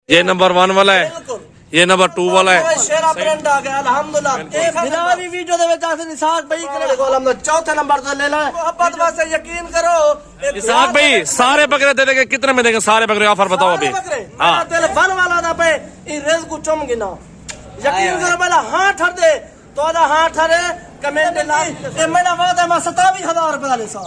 ये नंबर 1 वाला है, ये नंबर 2 वाला है। शेरा ब्रांड आ गया अल्हम्दुलिल्लाह। बिना भी वीडियो दे विच आसे निसाक भाई करे अल्हम्दुलिल्लाह चौथे नंबर तो ले ला। मोहब्बत वास्ते यकीन करो इसाक भाई सारे बकरे दे देंगे, कितने में देंगे सारे बकरे? ऑफर बताओ अभी। हां दिल वन वाला ना पे ई रिज़्क को चुम गिना यकीन करो पहला हां ठर दे तो आधा हां ठरे कमेंट ला ए मेरा वादा मैं 27000 रुपए ले सा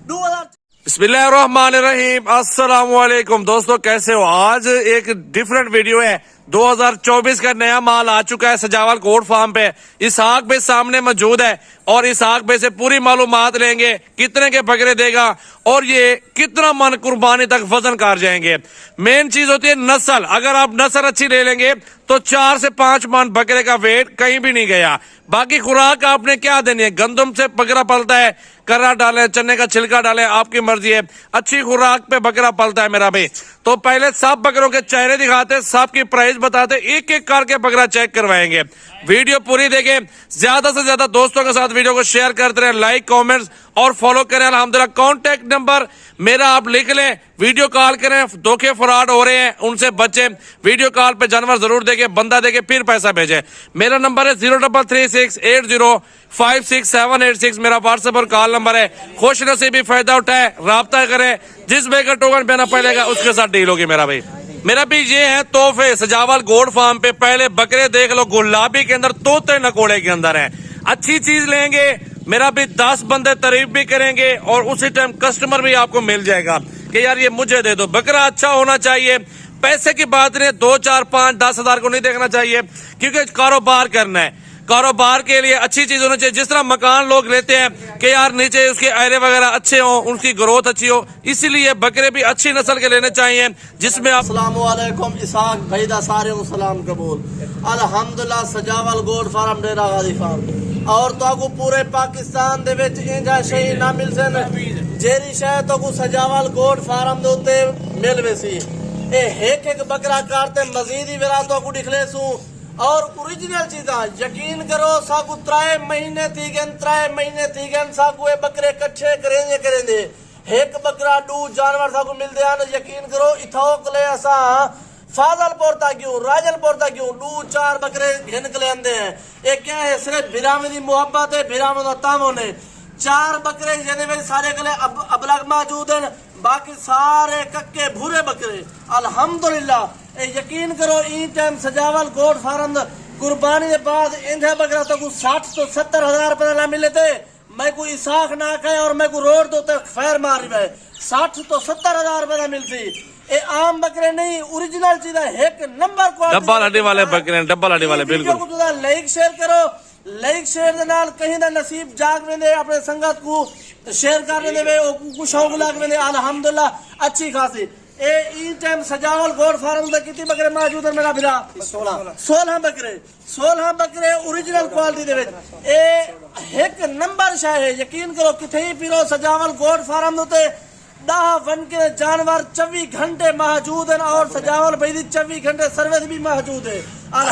2000। बिस्मिल्लाहिर्रहमानिर्रहीम, अस्सलाम वालेकुम दोस्तों, कैसे हो? आज एक डिफरेंट वीडियो है। 2024 का नया माल आ चुका है सजावल गोट फार्म पे। इसाक भाई सामने मौजूद है और इसाक भाई से पूरी मालूमात लेंगे, कितने के बकरे देगा और ये कितना मन कुर्बानी तक वजन कर जाएंगे। मेन चीज होती है नस्ल। अगर आप नस्ल अच्छी ले लेंगे तो 4 से 5 मन बकरे का वेट कहीं भी नहीं गया। बाकी खुराक आपने क्या देनी है, गंदम से बकरा पलता है, कर्रा डाले, चने का छिलका डाले, आपकी मर्जी है। अच्छी खुराक पे बकरा पलता है मेरा भाई। तो पहले सब बकरों के चेहरे दिखाते, सबकी प्राइस बताते, एक एक करके बकरा चेक करवाएंगे। वीडियो पूरी देखें, ज्यादा से ज्यादा दोस्तों के साथ वीडियो को शेयर करते रहे, लाइक कमेंट्स और फॉलो करें। अल्हम्दुलिल्लाह कांटेक्ट नंबर मेरा आप लिख लें, वीडियो कॉल करें। धोखे फ्रॉड हो रहे हैं उनसे बचें। वीडियो कॉल पे जानवर जरूर देखे, बंदा देखे फिर पैसा भेजे। मेरा नंबर है 033680568786 मेरा व्हाट्सएप और कॉल नंबर है। खुश नसीबी फायदा उठाए, राब्ता करें। जिस भाई का टोकन देना पड़ेगा उसके साथ डील होगी मेरा भाई। मेरा भी ये है तोहफे सजावल गोट फार्म पे। पहले बकरे देख लो, गुलाबी के अंदर, तोते नकोड़े के अंदर है। अच्छी चीज लेंगे मेरा भी 10 बंदे तारीफ भी करेंगे और उसी टाइम कस्टमर भी आपको मिल जाएगा कि यार ये मुझे दे दो। बकरा अच्छा होना चाहिए, पैसे की बात नहीं, 2 4 5 10 हजार को नहीं देखना चाहिए, क्योंकि कारोबार करना है। कारोबार के लिए अच्छी चीज होनी चाहिए। जिस तरह मकान लोग लेते हैं कि यार नीचे उसके आयरे वगैरह अच्छे हो, उनकी ग्रोथ अच्छी हो, इसीलिए बकरे भी अच्छी नस्ल के लेने चाहिए जिसमें आप। अस्सलाम वालेकुम, इसाक भाई दा सारे सलाम कबूल। अल्हम्दुलिल्लाह सजावल गोट फार्म डेरा गाजी फार्म और तो को पूरे पाकिस्तान दे विच इंजा शई ना मिल सन जेरी शय तो को सजावल गोट फार्म दे उत्ते मिल वेसी। ए एक बकरा काटते मजीद ही वेरा तो को दिखले सु और ओरिजिनल चीजा यकीन करो साकू 3 महीने थी गन 3 महीने थी गन साकू ए बकरे कच्चे करेंगे एक बकरा 2 जानवर साकू मिलदे आन। यकीन करो इथोक ले असा फाजलपुर तक क्यों, राजलपुर तक क्यों 2 4 बकरे घिन के लेंदे हैं। ये क्या है, सिर्फ बिरामे दी मोहब्बत है, बिरामे दा तामो ने 4 बकरे जेदे में सारे गले अबलग मौजूद हैं, बाकी सारे कक्के भूरे बकरे अल्हम्दुलिल्लाह। यकीन करो ई टाइम सजावल गोट फार्म कुर्बानी के बाद इंधा बकरा तो 60 तो 70 हजार रुपए ना मिले थे। मैं को इसाक ना कहे और मैं को रोड दो तक खैर मारी है 60 तो 70 हजार रुपए ना मिलती। ए आम बकरे नहीं, ओरिजिनल चीज है, एक नंबर क्वालिटी डब्बा लड्डी वाले बकरे, डब्बा लड्डी वाले बिल्कुल। लाइक शेयर करो, लाइक शेयर दे नाल कहीं दा नसीब जाग वेंदे, अपने संगत को शेयर कर देवे, ओ को शौक लग वेंदे अल्हम्दुलिल्लाह अच्छी खासी। ए ई टाइम सजावल गोट फार्म दे कितने बकरे मौजूद है मेरा बिरा? 16 बकरे, 16 बकरे ओरिजिनल क्वालिटी दे विच। ए एक नंबर शाय है, यकीन करो किथे ही पिरो सजावल गोट फार्म दे 10 वन के जानवर 24 घंटे मौजूद है और सजावल भाई दी 24 घंटे सर्विस भी मौजूद है।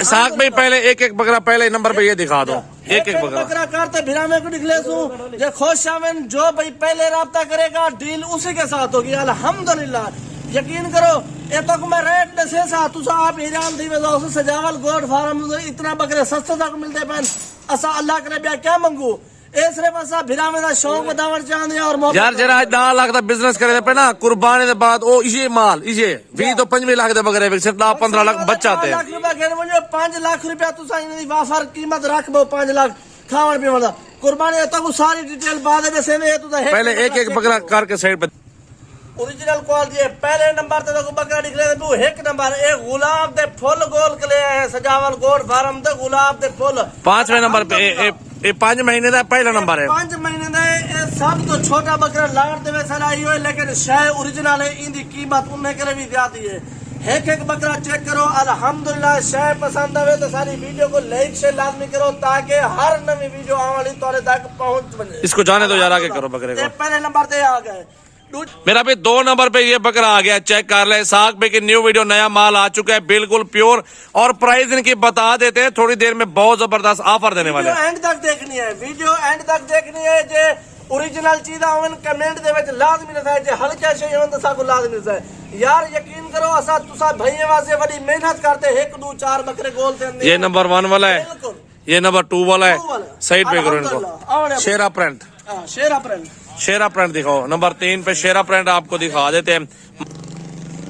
इसाक भाई पहले एक एक बकरा पहले नंबर पे ये दिखा दो, एक एक बकरा काटते भिरामे को निकले सू जे खुश आवन जो भाई पहले राब्ता करेगा डील उसी के साथ होगी अल्हम्दुलिल्लाह। यकीन करो ये तक मैं रेट दसे सा तुसा आप हिरान दी वजह सजावल गोट फार्म इतना बकरे सस्ते तक मिलते पन असा अल्लाह करे ब्या क्या मंगू। ए सिर्फ असा भिरामे दा शौक बतावर चाहंदे और यार जरा 10 लाख दा बिजनेस करे पे ना कुर्बानी दे बाद ओ इजे माल इजे 20 तो 25 लाख दे बकरे विक सिर्फ 15 लाख बचाते हैं। 5 लाख रुपया घेर वने 5 लाख रुपया तुसा इन दी वाफर कीमत रखबो 5 लाख खावन पीवन दा कुर्बानी तक सारी डिटेल बाद में से में तुसा पहले एक एक बकरा करके साइड पे ओरिजिनल क्वालिटी है। पहले नंबर ते तो बकरा निकले तू एक नंबर एक गुलाब दे फुल गोल के ले है सजावल गोट फार्म दे गुलाब दे फुल 5वें नंबर पे ए 5 महीने का पहला नंबर है। 5 महीने का सब तो छोटा बकरा लाड़ दे सलाई हो, लेकिन शाय ओरिजिनल है, इंदी कीमत उन्हें करे भी ज्यादा है। एक बकरा चेक करो अल्हम्दुलिल्लाह। शाय पसंद आवे तो सारी वीडियो को लाइक से लाजमी करो ताकि हर नवी वीडियो आने वाली तोरे तक पहुंच बने। इसको जाने दो यार, आगे करो बकरे को। पहले नंबर पे आ गए मेरा भी 2 नंबर पे ये बकरा आ गया, चेक कर ले। इसाक भाई की न्यू वीडियो नया माल आ चुका है, बिल्कुल प्योर और प्राइस इनकी बता देते हैं। थोड़ी देर में बहुत जबरदस्त ऑफर देने वाले हैं। एंड तक देखनी है, वीडियो एंड तक देखनी है। जे ओरिजिनल चीज़ां होवन कमेंट दे विच लाजमी दसाए जे हल्का शे होवन तो साकू लाजमी दसाए यार यकीन करो असा तुसा भईए वास्ते बड़ी मेहनत करते 1 2 4 बकरे गोल देंदे ये नंबर 1 वाला है, बिल्कुल ये नंबर 2 वाला है। टू वाला। साइड पे करो इनको। अल्हम्दुलिल्लाह। शेरा प्रिंट, हां शेरा प्रिंट शेरा प्रिंट दिखाओ। नंबर 3 पे शेरा प्रिंट आपको दिखा देते हैं।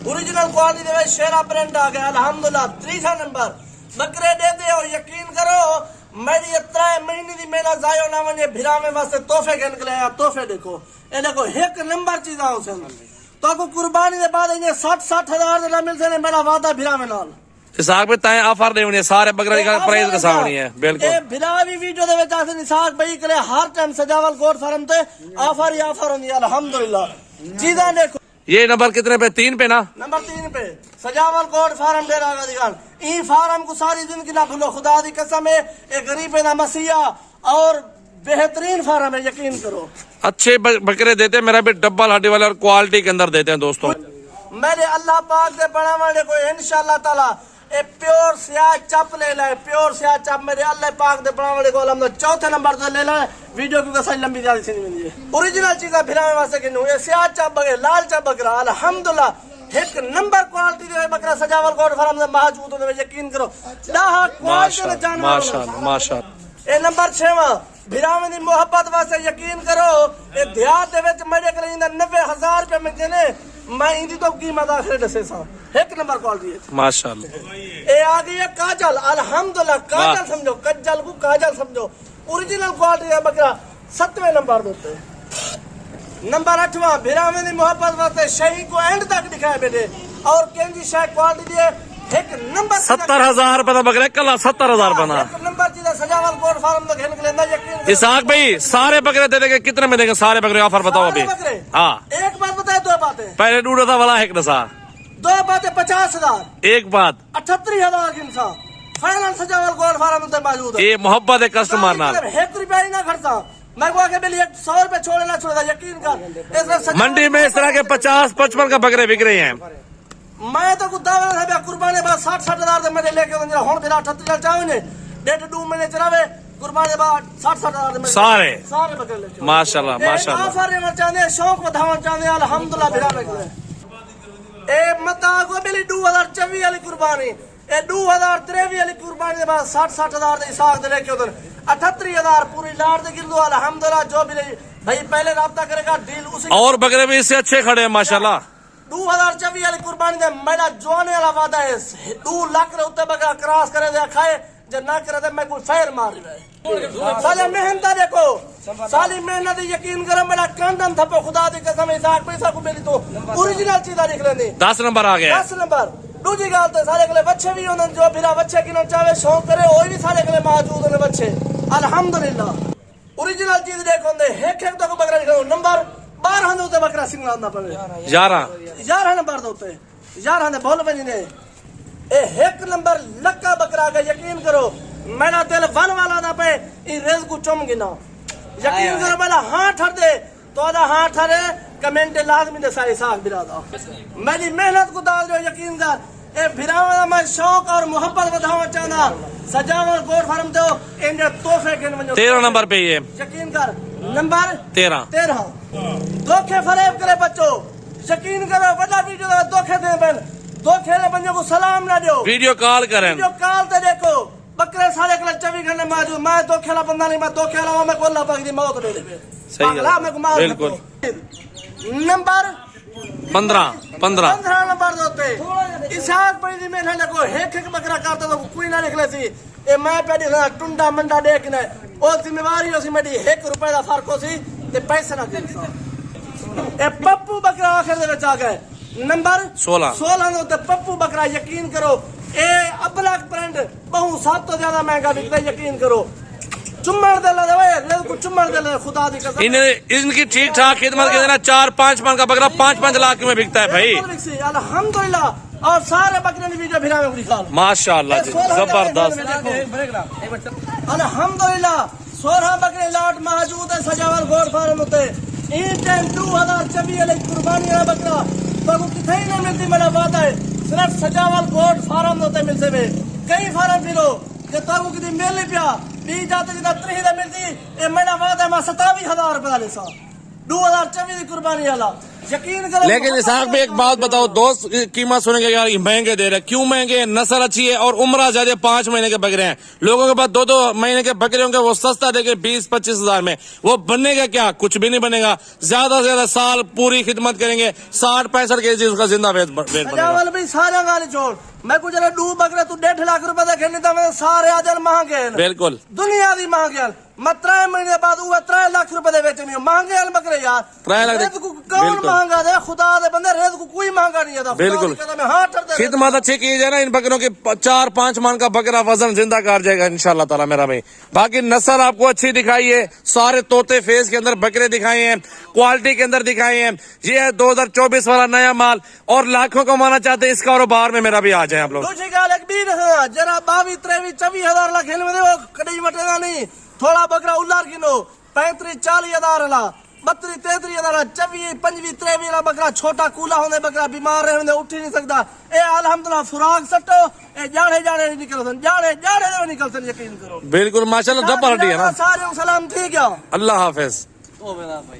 ओरिजिनल क्वालिटी दे विच शेरा प्रिंट आ गया अल्हम्दुलिल्लाह। तीसरा नंबर बकरे देते हो यकीन करो मेरी 3 महीने दी मेहनत जायो ना वने भिरावे वास्ते तोहफे के निकले आ। तोहफे देखो ए देखो 1 नंबर चीज़ां होसन तो को कुर्बानी दे बाद इने 60 हजार दे ना मिलसे ने मेरा वादा भिरावे नाल इसाक पे ताए ऑफर देवनी है सारे बकरे का प्राइस कसावनी है। बिल्कुल ए भिरावी वीडियो दे विच आसे इसाक भाई करे हर टाइम सजावल गोट फार्म ते ऑफर ही ऑफर होंदी है अल्हम्दुलिल्लाह। चीज़ां देखो ये नंबर कितने पे? 3 पे ना? नंबर 3 पे सजावल कोट फार्म डेरा का दिखान ई फार्म को सारी जिंदगी ना भूलो खुदा दी कसम है ए गरीब ना मसीहा और बेहतरीन फार्म है यकीन करो। अच्छे बकरे देते हैं, मेरा भी डब्बल हड्डी वाले और क्वालिटी के अंदर देते हैं दोस्तों। मेरे अल्लाह पाक दे बनाने को इंशाअल्लाह ताला ए प्योर स्याह चप ले ले प्योर स्याह चप मेरे अल्लाह पाक दे बनाने को अलम चौथे नंबर तो ले ले वीडियो को सही लंबी ज्यादा सी नहीं ओरिजिनल चीज़ भिरावे वास्ते कि ए स्याह चप बकरे लाल चप बकरा अल्हम्दुलिल्लाह 1 नंबर क्वालिटी दे बकरा सजावल कोट फार्म में मौजूद होने में यकीन करो। माशाल्लाह माशाल्लाह माशाल्लाह। ए नंबर 6वां भिरावे दी मोहब्बत वास्ते यकीन करो ए देहात दे विच मेरे कोल 90,000 रुपए मिलदे ने मैं इंदी तो कीमत आखिर दसे सा 1 नंबर क्वालिटी है माशाल्लाह। ए आ गई है काजल अल्हम्दुलिल्लाह काजल समझो कज्जल को काजल समझो ओरिजिनल क्वालिटी है बकरा 7वें नंबर देते। नंबर 8वां भिरावे दी मोहब्बत वास्ते शही को एंड तक दिखाए बेटे और केंजी शाय क्वालिटी दी 1 नंबर 70,000 रुपए का बकरा कल 70,000 बना 1 नंबर चीज़ सजावल गोट फार्म में खेल के लेना यकीन इसाक भाई सारे बकरे दे देंगे कितने में देंगे? सारे बकरे ऑफर बताओ अभी। हाँ एक बात बताए 2 बातें पहले डूडा था वाला एक नशा 2 बातें 50,000 एक बात 78,000 की इंसान फाइनल सजावल गोट फार्म में मौजूद है। ये मोहब्बत है कस्टमर नाल। 1 रुपया ही ना खर्चा मैं को आके बिल 100 रुपए छोड़े ना छोड़ेगा यकीन कर मंडी में इस तरह के 50-55 का बकरे बिक रहे हैं। मैं तो कुछ दावा था कुर्बानी बाद 60,000 दे मेरे लेके हुन फिर 78 चाहे ने 1.5 महीने चलावे कुर्बानी बाद 60,000 दे सारे बकरे लेके माशाल्लाह माशाल्लाह। ऑफर में चाहते शौक बढ़ावा चाहते अल्हम्दुलिल्लाह भिरा निकले ए मता को बिल 2024 वाली कुर्बानी ए 2023 वाली कुर्बानी के बाद 60,000 दे इसाक दे लेके उधर 78,000 पूरी लाड़ दे गिल्लो अल्हम्दुलिल्लाह जो भी भाई पहले राब्ता करेगा डील उसी और बकरे भी इससे अच्छे खड़े हैं माशाल्लाह। 2024 वाली कुर्बानी दे मेरा जवाने वाला वादा है 2 लाख रे उत्ते बकरा क्रॉस करे दे खाए जे ना करे दे मैं कोई फैर मार रहा साले मेहनत देखो साली मेहनत यकीन करो मेरा कांदन थपो खुदा दी कसम इसाक पैसा को मेरी तो ओरिजिनल चीज़ लिख लेनी 10 नंबर आ गया 10 नंबर दूजी गल तो सारे कले बच्चे भी होने जो फिर बच्चे की चाहे शौक करे वो भी सारे कले मौजूद ने बच्चे अल्हम्दुलिल्लाह। ओरिजिनल चीज देखो एक तो बकरा दिखाओ नंबर 12 दे बकरा सिंगला ना पड़े 11 नंबर दे 11 ने बोल बनी ने ए 1 नंबर लक्का बकरा का यकीन करो मेरा दिल वन वाला ना पे ई रेज को चुम गिना यकीन करो मेरा हां ठर दे तो आदा हां ठरे कमेंट लाजमी दे सारे साग बिरादा मेरी मेहनत को दाल जो यकीन कर ए भिरावा मैं शौक और मोहब्बत बढ़ावा चाहना सजावल गोट फार्म दो इनके तोहफे के 13 नंबर पे ये यकीन कर नंबर 13 धोखे फरेब करे बच्चों यकीन करो बड़ा वीडियो धोखे दे बन धोखे ले बंदे को सलाम ना दो वीडियो कॉल करें वीडियो कॉल ते देखो बकरे सारे कल 24 घंटे मौजूद मैं धोखे वाला बंदा नहीं मैं धोखे वाला मैं को अल्लाह पाक दी मौत दे दे सही है मैं को मार बिल्कुल। नंबर 15 नंबर दोते इसाक भाई दी मेहनत देखो एक बकरा काटता तो कोई ना निकले सी ए मैं पेडी ना टुंडा मंडा देख ने ओ जिम्मेवारी हो सी मेरी 1 रुपए दा फर्क हो सी ते पैसे ना दे ए पप्पू बकरा आखिर दे विच आ गए नंबर 16 नो ते पप्पू बकरा यकीन करो ए अबलक ब्रांड बहु सब तो ज्यादा महंगा बिकता यकीन करो चुम्मर दे ले को चुम्मर दे ले खुदा दी कसम इनकी ठीक ठाक खिदमत के देना 4-5 मन का बकरा 5-5 लाख में बिकता है भाई अल्हम्दुलिल्लाह और सारे बकरे ने वीडियो भिरा में दिखा माशाल्लाह जी जबरदस्त अल्हम्दुलिल्लाह 16 बकरे लाट मौजूद है सजावल गोट फार्म होते इन टाइम 2024 वाली कुर्बानी वाला बकरा तो किथे ही नहीं मिलती मेरा वादा है सिर्फ सजावल गोट फार्म होते मिलते में कई फार्म फिरो कि तो किसी मिल नहीं पिया बी जाते जिदा 30 मिलती ये महीना बाद है 27,000 रुपए ले सा 2024 की कुर्बानी वाला यकीन करो। लेकिन इसहाक भी एक बात बताओ, दोस्त कीमत सुनेंगे यार ये महंगे दे रहे, क्यों महंगे? नस्ल अच्छी है और उम्र ज्यादा, 5 महीने के बकरे हैं। लोगों के पास 2-2 महीने के बकरे होंगे, वो सस्ता देंगे 20-25 हजार में। वो बनेगा क्या? कुछ भी नहीं बनेगा। ज्यादा से ज्यादा साल पूरी खिदमत करेंगे, 60-65 केजी उसका जिंदा वेट बनेगा। सजावल भी सारे गाली छोड़, मैं कुछ डू बकरे तू 1.5 लाख रुपए दे खेलनी था, मैं सारे आजल महंगे हैं। बिल्कुल दुनिया दी महंगे हैं। मैं 3 महीने बाद वो 3 लाख रुपए दे बेचनी हूं। महंगे हैं बकरे यार, 3 लाख। रेत को कौन महंगा दे? खुदा दे बंदे, रेत को कोई महंगा नहीं है। बिल्कुल हाँ डर खिदमत अच्छी की जाए ना, इन बकरों के 4-5 मन का बकरा वजन जिंदा कर जाएगा इंशाल्लाह ताला मेरा भाई। बाकी नस्ल आपको अच्छी दिखाई है, सारे तोते फेस के अंदर बकरे दिखाए हैं, क्वालिटी के अंदर दिखाए हैं। ये है 2024 वाला नया माल और लाखों कमाना चाहते हैं इस कारोबार में, मेरा भी आ जाए आप लोग। दूसरी गाल एक भी है जरा 22-23-24 हजार ला खेल में वो कड़ी मटेगा नहीं। थोड़ा बकरा उल्लार किनो 35-40 हजार वाला, 32-33 हजार, 24-25-23 वाला बकरा छोटा कूला होने बकरा बीमार रहने उठ ही नहीं सकता। ए अल्हम्दुलिल्लाह सुराग सट्टो ए जाड़े जाड़े निकलसन, जाड़े जाड़े निकलसन, यकीन करो। बिल्कुल माशाल्लाह, डब पार्टी है ना। सारे सलाम ठीक है, अल्लाह हाफिज। ओ मेरा भाई।